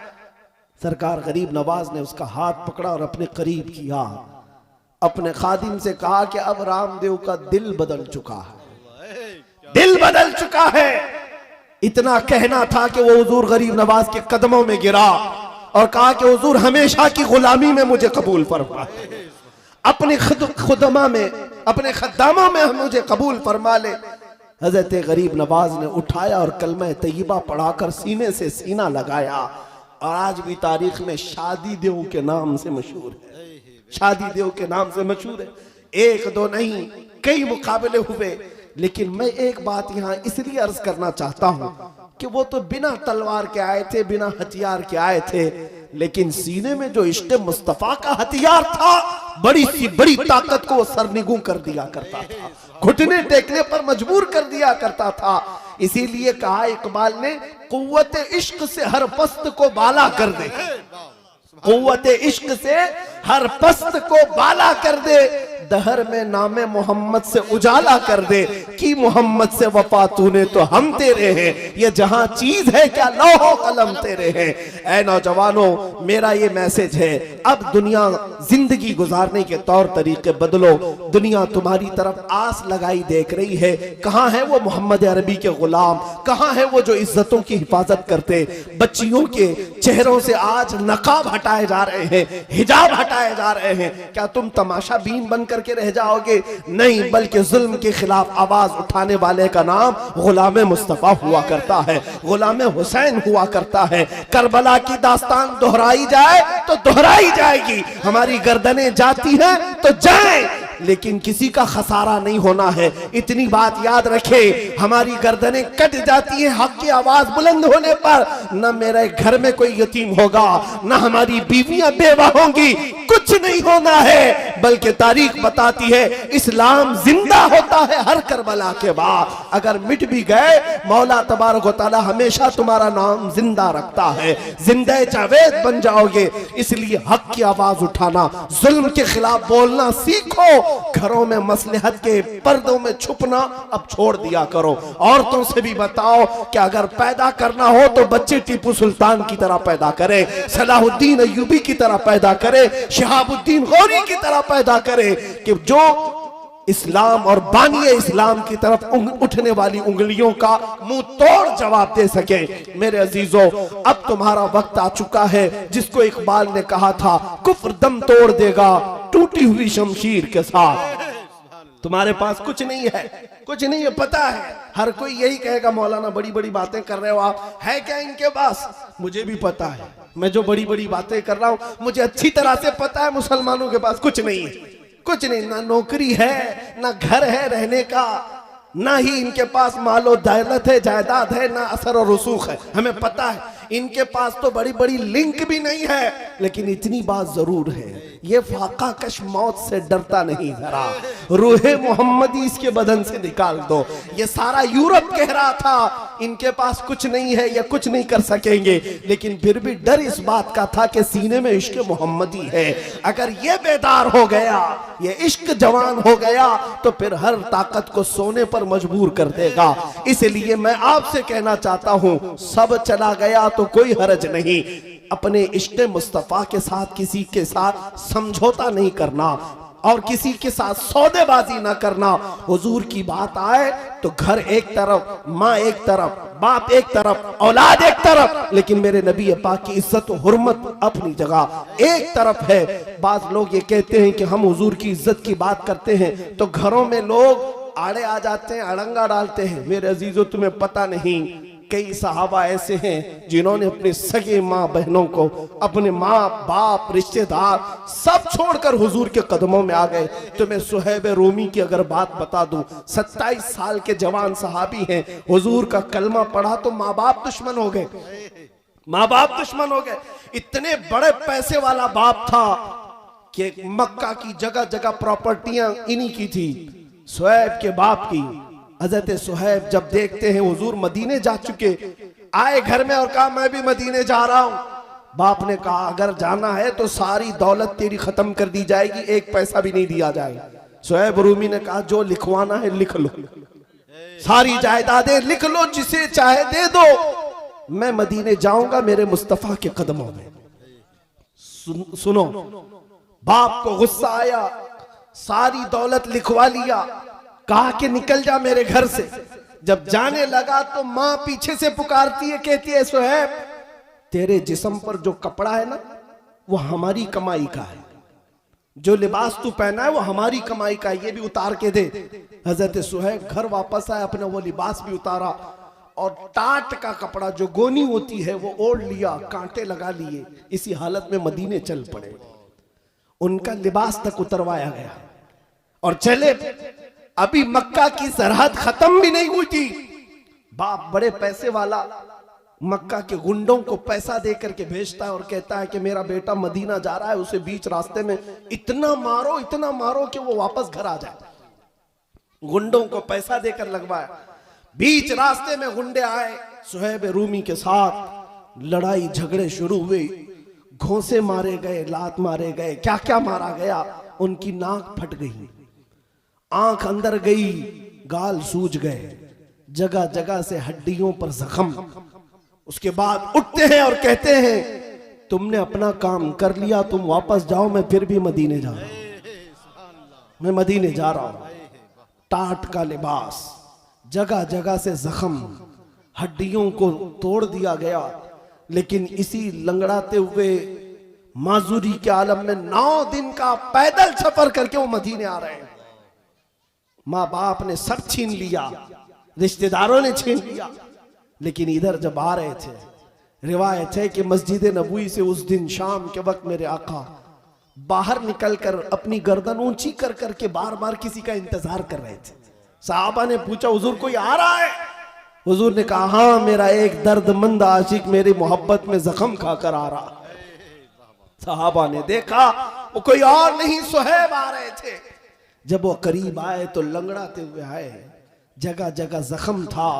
सरकार गरीब नवाज ने उसका हाथ पकड़ा और अपने करीब किया। अपने खादिम से कहा कि अब रामदेव का दिल बदल चुका है, दिल बदल चुका है। इतना कहना था कि वो हुजूर गरीब नवाज के कदमों में गिरा और कहा कि हुजूर हमेशा की गुलामी में मुझे कबूल फरमा, अपने खुदमा में, अपने खद्दामों में मुझे कबूल फरमा ले। हजरत गरीब नवाज ने उठाया और कलमा तैयबा पढ़ाकर सीने से सीना लगाया, और आज भी तारीख में शादी देव के नाम से मशहूर है, शादी देव के नाम से मशहूर है। एक दो नहीं, कई मुकाबले हुए। लेकिन मैं एक बात यहाँ इसलिए अर्ज करना चाहता हूं कि वो तो बिना तलवार के आए थे, बिना हथियार के आए थे, लेकिन सीने में जो इश्क़ मुस्तफा का हथियार था, बड़ी सी बड़ी ताकत को वो सरनिगू कर दिया करता था, घुटने टेकने पर मजबूर कर दिया करता था। इसीलिए कहा इकबाल ने, कुव्वत इश्क से हर पस्त को बाला कर दे, कुव्वत इश्क से हर पस्त को बाला कर दे, दहर में नामे मोहम्मद से उजाला कर दे, कि मोहम्मद से वफा तूने तो हम तेरे हैं, ये जहां चीज है क्या लौहो कलम तेरे हैं। ऐ नौजवानों, मेरा ये मैसेज है, अब दुनिया जिंदगी गुजारने के तौर तरीके बदलो। दुनिया तुम्हारी तरफ आस लगाई देख रही है। कहां है वो मोहम्मद अरबी के गुलाम, कहां है वो जो इज्जतों की हिफाजत करते। बच्चियों के चेहरों से आज नकाब हटाए जा रहे हैं, हिजाब हटाए जा रहे हैं। क्या तुम तमाशा बीन बन करके रह जाओगे? नहीं, बल्कि जुल्म के खिलाफ आवाज उठाने वाले का नाम गुलाम मुस्तफा हुआ करता है, गुलाम हुसैन हुआ करता है। करबला की दास्तान दोहराई जाए तो दोहराई जाएगी, हमारी गर्दनें जाती हैं तो जाएं, लेकिन किसी का खसारा नहीं होना है। इतनी बात याद रखे, हमारी गर्दनें कट जाती हैं हक की आवाज बुलंद होने पर। न मेरे घर में कोई यतीम होगा, न हमारी बीवियां बेवा होंगी, कुछ नहीं होना है। बल्कि तारीख बताती है इस्लाम जिंदा होता है हर करबला के बाद अगर मिट भी गए, मौला तबारक व तआला हमेशा तुम्हारा नाम जिंदा रखता है, जिंदा जावेद बन जाओगे। इसलिए हक की आवाज उठाना, जुल्म के खिलाफ बोलना सीखो। घरों में मसलहत के पर्दों में छुपना अब छोड़ दिया करो। औरतों से भी बताओ कि अगर पैदा करना हो तो बच्चे टीपू सुल्तान की तरह पैदा करे, सलाहुद्दीन अय्यूबी की तरह पैदा करे, शहाबुद्दीन गौरी की तरह पैदा करे, कि जो इस्लाम और बानी इस्लाम की तरफ उठने वाली उंगलियों का मुंह तोड़ जवाब दे सके। मेरे अजीजों, अब तुम्हारा वक्त आ चुका है जिसको इकबाल ने कहा था, कुफ्र दम तोड़ देगा टूटी हुई शमशीर के साथ। तुम्हारे पास कुछ नहीं है, कुछ नहीं है, पता है। हर कोई यही कहेगा, मौलाना बड़ी बड़ी बातें कर रहे हो आप, है क्या इनके पास? मुझे भी पता है, मैं जो बड़ी बड़ी बातें कर रहा हूं मुझे अच्छी तरह से पता है, मुसलमानों के पास कुछ नहीं है, कुछ नहीं। ना नौकरी है, ना घर है रहने का, ना ही इनके पास मालो दौलत है, जायदाद है, ना असर और रसूख है। हमें पता है इनके पास तो बड़ी बड़ी लिंक भी नहीं है, लेकिन इतनी बात जरूर है, ये फाका कश मौत से डरता नहीं जरा। रूहे मोहम्मदी इसके बदन से निकाल दो। ये सारा यूरोप कह रहा था इनके पास कुछ नहीं है, ये कुछ नहीं कर सकेंगे, लेकिन फिर भी डर इस बात का था कि सीने में इश्क मोहम्मदी है। अगर ये बेदार हो गया, ये इश्क जवान हो गया, तो फिर हर ताकत को सोने पर मजबूर कर देगा। इसलिए मैं आपसे कहना चाहता हूं, सब चला गया तो कोई हरज नहीं। अपने इश्क मुस्तफा के साथ किसी के साथ समझौता नहीं करना और किसी के साथ सौदेबाजी ना करना। हुजूर की बात आए तो घर एक तरफ, माँ एक तरफ, बाप एक तरफ, औलाद एक तरफ, लेकिन मेरे नबी पाक की इज्जत और हुर्मत अपनी जगह एक तरफ है। बाज लोग ये कहते हैं कि हम हुजूर की इज्जत की बात करते हैं तो घरों में लोग आड़े आ जाते हैं, अड़ंगा डालते हैं। मेरे अजीजों, तुम्हें पता नहीं, कई सहाबा ऐसे हैं जिन्होंने अपने सगे माँ बहनों को, अपने माँ बाप रिश्तेदार सब छोड़कर हुजूर के कदमों में आ गए। तुम्हें सुहैब रूमी की अगर बात बता दूं, 27 साल के जवान सहाबी हैं, हुजूर का कलमा पढ़ा तो माँ बाप दुश्मन हो गए, माँ बाप दुश्मन हो गए। इतने बड़े पैसे वाला बाप था कि मक्का की जगह जगह प्रॉपर्टियां इन्हीं की थी, सुहैब के बाप की। हजरत सुहैब जब देखते हैं हुजूर मदीने जा चुके, आए घर में और कहा मैं भी मदीने जा रहा हूं। बाप ने कहा अगर जाना है तो सारी दौलत तेरी खत्म कर दी जाएगी, एक पैसा भी नहीं दिया जाएगा। सुहैब रूमी ने कहा जो लिखवाना है लिख लो, सारी जायदादें लिख लो, जिसे चाहे दे दो, मैं मदीने जाऊंगा मेरे मुस्तफा के कदमों में। सुनो, बाप को गुस्सा आया, सारी दौलत लिखवा लिया, कहा कि निकल जा मेरे घर से। जब जाने लगा तो मां पीछे से पुकारती है, कहती है सुहैब तेरे जिस्म पर जो कपड़ा है ना वो हमारी कमाई का है, जो लिबास तू पहना है वो हमारी कमाई का है, ये भी उतार के दे। हजरत सुहैब घर वापस आए, अपना वो लिबास भी उतारा और टाट का कपड़ा जो गोनी होती है वो ओढ़ लिया, कांटे लगा लिए, इसी हालत में मदीने चल पड़े। उनका लिबास तक उतरवाया गया और चले। अभी मक्का की सरहद खत्म भी नहीं हुई थी, बाप बड़े पैसे वाला मक्का के गुंडों को पैसा दे करके भेजता है और कहता है कि मेरा बेटा मदीना जा रहा है, उसे बीच रास्ते में इतना मारो कि वो वापस घर आ जाए। गुंडों को पैसा देकर लगवाया। बीच रास्ते में गुंडे आए, सुहैब रूमी के साथ लड़ाई झगड़े शुरू हुए, घोंसे मारे गए, लात मारे गए, क्या क्या मारा गया। उनकी नाक फट गई, आंख अंदर गई, गाल सूज गए, जगह जगह से हड्डियों पर जख्म। उसके बाद उठते हैं और कहते हैं तुमने अपना काम कर लिया, तुम वापस जाओ, मैं फिर भी मदीने जा रहा हूं, मैं मदीने जा रहा हूं। टाट का लिबास, जगह जगह से जख्म, हड्डियों को तोड़ दिया गया। लेकिन इसी लंगड़ाते हुए माजूरी के आलम में 9 दिन का पैदल सफर करके वो मदीने आ रहे हैं। माँ बाप ने सब छीन लिया, रिश्तेदारों ने छीन लिया, लेकिन इधर जब आ रहे थे, रिवायत है कि मस्जिद नबवी से उस दिन शाम के वक्त मेरे आका बाहर निकलकर अपनी गर्दन ऊंची कर करके बार बार किसी का इंतजार कर रहे थे। साहबा ने पूछा हुजूर कोई आ रहा है? हुजूर ने कहा हाँ, मेरा एक दर्दमंद आशिक मेरी मोहब्बत में जख्म खाकर आ रहा। साहबा ने देखा वो कोई और नहीं, सुहैब आ रहे थे। जब वो करीब आए तो लंगड़ाते हुए आए, जगह जगह जख्म था,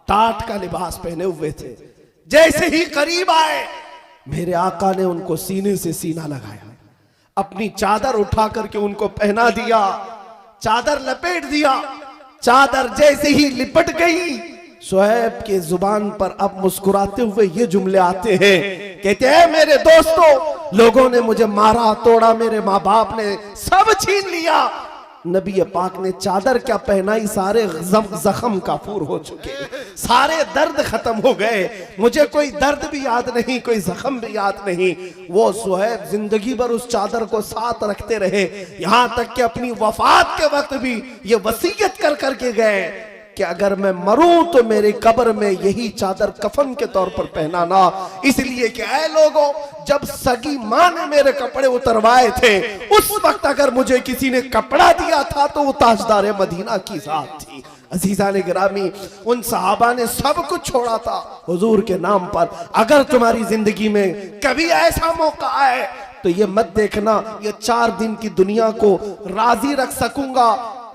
टाट का लिबास पहने हुए थे। जैसे ही करीब आए, मेरे आका ने उनको सीने से सीना लगाया, अपनी चादर उठा करके उनको पहना दिया, चादर लपेट दिया। चादर जैसे ही लिपट गई, सुहैब के जुबान पर अब मुस्कुराते हुए ये जुमले आते हैं, कहते हैं मेरे दोस्तों, लोगों ने मुझे मारा तोड़ा, मेरे माँ बाप ने सब छीन लिया, नबी पाक ने चादर क्या पहनाई, सारे जख्म काफूर हो चुके, सारे दर्द खत्म हो गए, मुझे कोई दर्द भी याद नहीं, कोई जख्म भी याद नहीं। वो सुहैब जिंदगी भर उस चादर को साथ रखते रहे, यहां तक कि अपनी वफात के वक्त भी ये वसीयत कर करके गए कि अगर मैं मरूं तो मेरे कब्र में यही चादर कफन के तौर पर पहनाना। इसलिए कि ऐ लोगों, जब सगी मां ने मेरे कपड़े उतरवाए थे, उस वक्त अगर मुझे किसी ने कपड़ा दिया था तो वो ताजदार मदीना की जात थी। अजीजा ने गिरामी, उन सहाबा ने सब कुछ छोड़ा था हुजूर के नाम पर। अगर तुम्हारी जिंदगी में कभी ऐसा मौका आए तो ये मत देखना ये 4 दिन की दुनिया को राजी रख सकूंगा,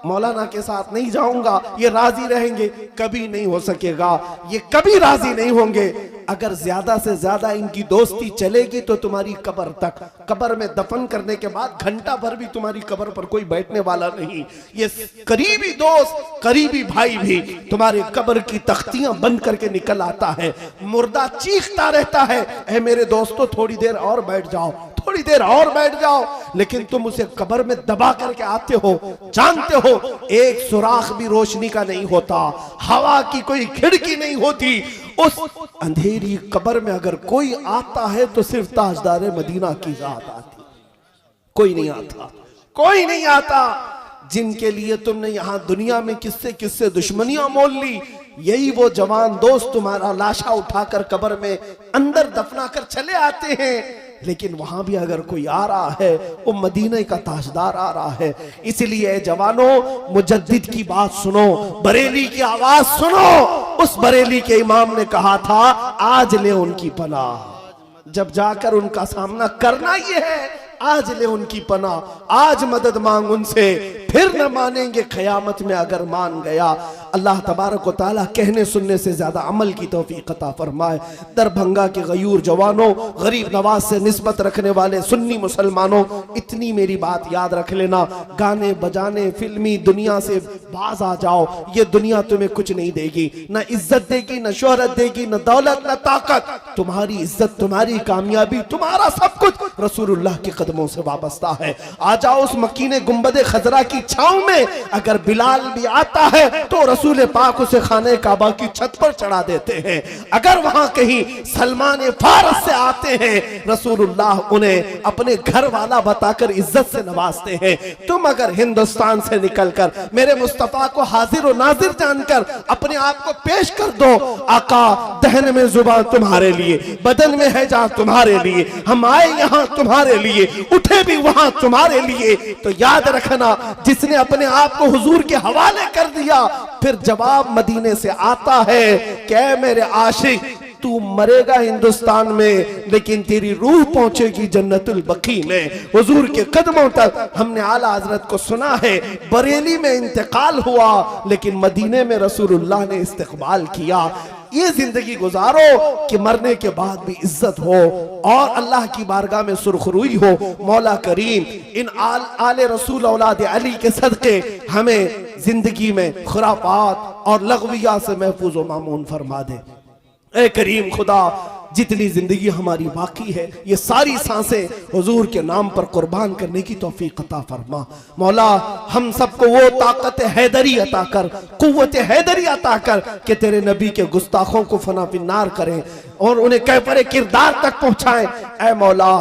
मौलाना के साथ नहीं जाऊंगा, ये राजी रहेंगे, कभी नहीं हो सकेगा, ये कभी राजी नहीं होंगे। अगर ज्यादा से ज्यादा इनकी दोस्ती चलेगी तो तुम्हारी कब्र तक, कब्र में दफन करने के बाद घंटा भर भी तुम्हारी कब्र पर कोई बैठने वाला नहीं। ये करीबी दोस्त, करीबी भाई भी तुम्हारे कब्र की तख्तियां बंद करके निकल आता है, मुर्दा चीखता रहता है, ऐ मेरे दोस्तों थोड़ी देर और बैठ जाओ, थोड़ी देर और बैठ जाओ, लेकिन तुम उसे कब्र में दबा करके आते हो। जानते हो एक सुराख भी रोशनी का नहीं होता, हवा की कोई खिड़की नहीं होती। उस अंधेरी कब्र में अगर कोई आता है तो सिर्फ ताजदार मदीना की जात आती, कोई नहीं आता, कोई नहीं आता। जिनके लिए तुमने यहां दुनिया में किससे किससे दुश्मनियां मोल ली, यही वो जवान दोस्त तुम्हारा लाशा उठाकर कब्र में अंदर दफना कर चले आते हैं। लेकिन वहां भी अगर कोई आ रहा है, वो मदीने का ताजदार आ रहा है। इसलिए जवानों, मुजद्दिद की बात सुनो, बरेली की आवाज सुनो। उस बरेली के इमाम ने कहा था, आज ले उनकी पनाह, जब जाकर उनका सामना करना ये है, आज ले उनकी पनाह, आज मदद मांग उनसे, फिर न मानेंगे क़यामत में अगर मान गया। अल्लाह तबारक व तआला कहने सुनने से ज्यादा अमल की तौफीक अता फरमाए। दरभंगा के गयूर जवानों, गरीब नवाज से निस्बत रखने वाले सुन्नी मुसलमानों, इतनी मेरी बात याद रख लेना, गाने बजाने फिल्मी दुनिया से बाज आ जाओ। ये दुनिया तुम्हें कुछ नहीं देगी, न इज्जत देगी, न शोहरत देगी, न दौलत, न ताकत। तुम्हारी इज्जत, तुम्हारी कामयाबी, तुम्हारा सब कुछ रसूलुल्लाह के कदमों से वाबस्ता है। आ जाओ उस मकीने गुंबदे खजरा की छांव में, अगर बिलाल भी आता है तो रसूल पाक उसे खाने काबा की छत पर चढ़ा देते हैं। अगर वहां कहीं सलमान फारस से आते हैं, रसूलुल्लाह उन्हें अपने घर वाला बताकर इज्जत से नवाजते हैं। तुम अगर हिंदुस्तान से निकलकर मेरे मुस्तफा को हाजिर और नाजिर जानकर अपने आप को पेश कर दो, आका दहन में जुबान तुम्हारे लिए, बदन में है जान तुम्हारे लिए, हम आए यहाँ तुम्हारे लिए, उठे भी वहां तुम्हारे लिए, तो याद रखना जिसने अपने आप को हुजूर के हवाले कर दिया, फिर जवाब मदीने से आता है कि मेरे आशिक, तू मरेगा हिंदुस्तान में लेकिन तेरी रूह पहुंचेगी जन्नतुल बकी में, हुजूर के कदमों तक। हमने आला हजरत को सुना है, बरेली में इंतकाल हुआ लेकिन मदीने में रसूलुल्लाह ने इस्तकबाल किया। ये जिंदगी गुजारो कि मरने के बाद भी इज्जत हो और अल्लाह की बारगाह में सुरखरुई हो। मौला करीम इन आले रसूल औलाद अली के सदके हमें जिंदगी में खुराफात और लगविया से महफूज व मामून फरमा दे। ए करीम खुदा, जितनी जिंदगी हमारी बाकी है, ये सारी सांसें हुजूर के नाम पर कुर्बान करने की तौफीक अता फरमा। मौला हम सबको वो ताकत हैदरी अता कर, कुव्वत हैदरी अता कर कि तेरे नबी के गुस्ताखों को फना फिन्नार करें और उन्हें कैफरे किरदार तक पहुंचाएं। ऐ मौला,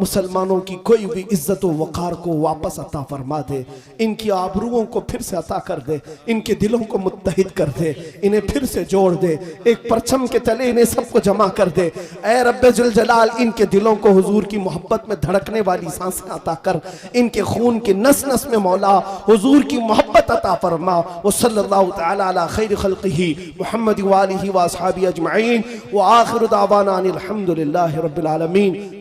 मुसलमानों की कोई भी इज्जत व वक़ार को वापस अता फरमा दे, इनकी आबरूओं को फिर से अता कर दे, इनके दिलों को मुत्तहिद कर दे, इन्हें फिर से जोड़ दे, एक परचम के तले इन्हें सबको जमा कर दे। ऐ रब्बे जुल जलाल, इनके दिलों को हुजूर की मोहब्बत में धड़कने वाली सांसें अता कर, इनके खून की नस नस में मौला हुजूर की मोहब्बत अता फरमा। व सल्लल्लाहु तआला अला खैर खल्क़िही मुहम्मद व आलिही व अस्हाबिही अजमईन व आखिरु दावाना अनिल हम्दुलिल्लाहि रब्बिल आलमीन।